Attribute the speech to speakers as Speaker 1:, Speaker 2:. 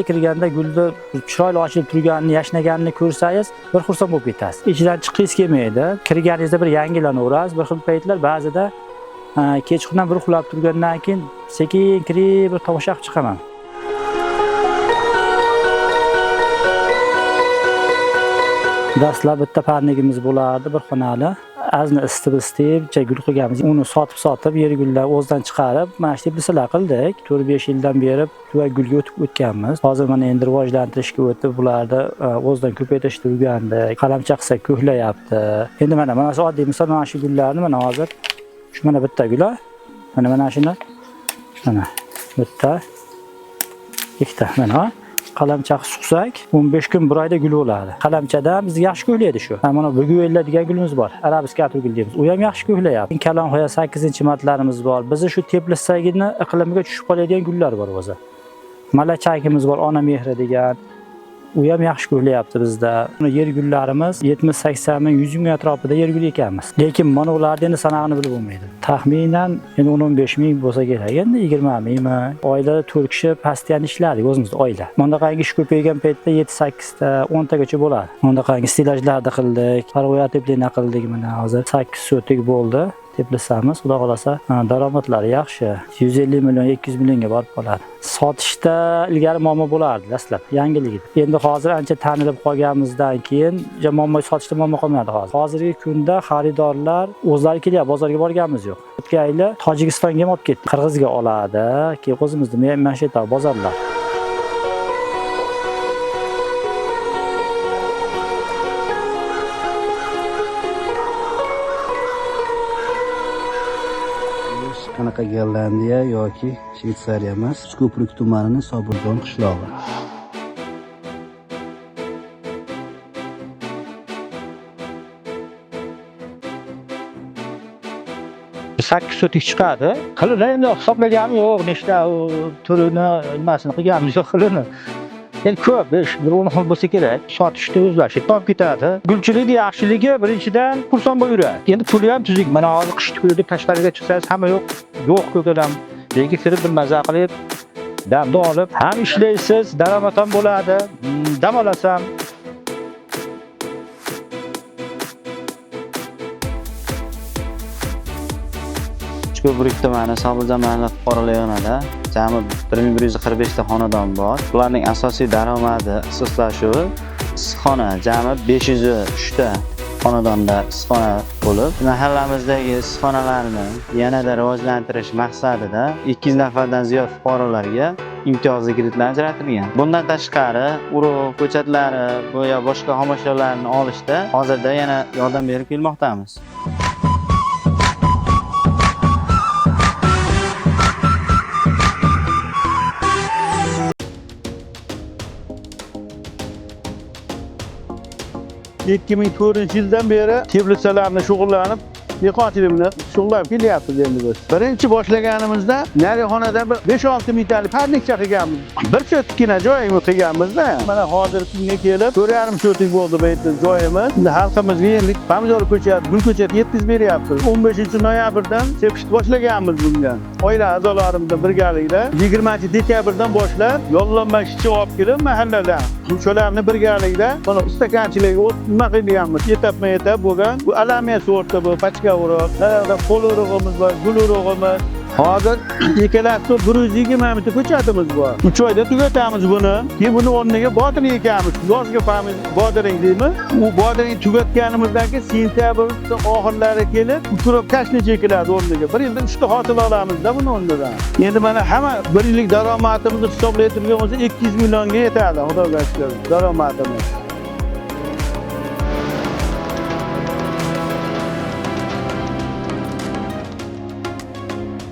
Speaker 1: ichiga kirganda gulni chiroyli ochilib turganini, yashnaganini ko'rsangiz, bir xursand bo'lib ketasiz. Ichidan chiqqingiz kelmaydi. Kirganingizda bir yangilanaverasiz. Bir xil paytlar ba'zida kechqurun bir uxlab turgandan keyin sekin kirib bir tomosha qilib chiqaman. Dastlab bitta parnigimiz bo'lardi, bir xonali. Azni istib gul qilganmiz. Uni sotib yer gullar o'zidan chiqarib, mana shu teplisilar qildik. 4-5 yildan beri tuva gulga o'tganmiz. Hozir mana endi rivojlantirishga o'tib, bularni o'zidan ko'paytirishga urgandik. Qalamcha qilsak ko'hlayapti. Endi mana shu oddiy misol mana shu gullarni mana hozir shu mana bitta gullar. Mana shuni mana bitta ikkita mana qalamcha suqsak 15 kun 1 oyda gul bo'ladi. Qalamchada biz yaxshi ko'hlaydi shu. Mana buguella degan gulimiz bor. Arabiska gul deymiz. U ham yaxshi ko'hlayapti. Kalonhoya 8-martlarimiz bor. Bizni shu Teplisagini iqlimiga tushib qoladigan gullar bor o'zi. Malachagimiz bor, ona mehri degan. U ham yaxshi ko'hlayapti bizda. Yer gullarimiz 70-80 ming, 100 ming atrofida yer gul ekanmiz. Lekin mana ularni endi sanog'ini bilib bo'lmaydi. Taxminan endi 10-15 ming bo'lsa kerak, endi 20 mingmi. Oilada 4 kishi pastiyan ishlardik o'zimizda oila. Bundaqangi ish ko'paygan paytda 7-8 ta, 10 tagacha bo'ladi. Bundaqangi stilajlarni qildik, parvoyatiblikni qildik mana hozir 8 sotik bo'ldi. Teplisamiz, xudo xolasa, daromadlari yaxshi. 150 million, 200 millionga borib qoladi. Sotishda ilgari muammo bo'lardi dastlab, yangilik edi. Endi hozir ancha tanilib qolganimizdan keyin muammo sotishda muammo qolmadi hozir. Hozirgi kunda xaridorlar o'zlari kelyapti, bozorga borganimiz yo'q. O'tgan yili Tojikistonga olib ketdik. Qirg'izga oladi, keyin o'zimizda mana shu yerda bozorlar.
Speaker 2: Qanaqa Gollandiya yoki Shveysariya emas, Ko'prik tumanining Sobirjon qishlog'i.
Speaker 3: Sakkiz sotik chiqadi. Qilini endi hisoblaganim yo'q, nechta turini nimasini qilganimiz yo'q qilini. Endi ko'p, 5-10 xil bo'lsa kerak. Sotishda o'zlashi topib ketadi. Gulchilikning yaxshiligi birinchidan xursand bo'laveradi. Endi puli ham tuzuk. Mana hozir qish kunida tashqariga chiqsangiz hamma yo'q ko'kadam. Lekin kirib bir maza qilib, damni olib, ham ishlaysiz, daromad ham bo'ladi. Dam olasam
Speaker 4: Ko'prik tumani Sobirjon mahalla fuqarolar yig'inida jami 1145 ta xonadon bor. Ularning asosiy daromadi asoslashuvi issiqxona, jami 503 ta xonadonda issiqxona bo'lib, mahallamizdagi issiqxonalarni yanada rivojlantirish maqsadida 200 nafardan ziyod fuqarolarga imtiyozli kreditlar ajratilgan. Bundan tashqari, urug', ko'chatlari va boshqa xomashyolarni olishda hozirda yana yordam berib kelmoqdamiz.
Speaker 5: yildan beri Teplislarni shug'ullanib, dehqonchilikni shug'ullanib kelyapmiz endi biz. Birinchi boshlaganimizda narixonada 5-6 mingtalik parnikcha qilganmiz. Bir sotikgina joyini qilganmiz-da. Mana hozir kunga kelib 4,5 sotik bo'ldi bu yerda joyimiz. Endi xalqimizga endi pomidor ko'chati, gul ko'chati yetkazib beryapmiz. 15-noyabrdan sepishni boshlaganmiz bunga. Oila a'zolarimizdan birgalikda 20-dekabrdan boshlab yollanma ishchi olib kelib mahalladan shularni birgalikda mana istakanchilik nima qilganmiz, etap bo'lgan. Bu alamiya sorti bu, pachka urug', qo'l urug'imiz bor, gul urug'imiz. Hozir ikkalasi 120 mingta ko'chatimiz bor. 3 oyda tugatamiz buni. Keyin buni o'rniga bodring ekamiz. Yozgi pamiz bodring deymiz. U bodring tugatganimizdan keyin sentyabr oxirlari kelib, turib kashni chekiladi o'rniga. Bir yilda 3 ta hosil olamiz-da buni o'rnidan. Endi mana hamma bir yillik daromadimizni hisoblaytirgan bo'lsa 200 millionga yetadi, xudoga shukr, daromadimiz.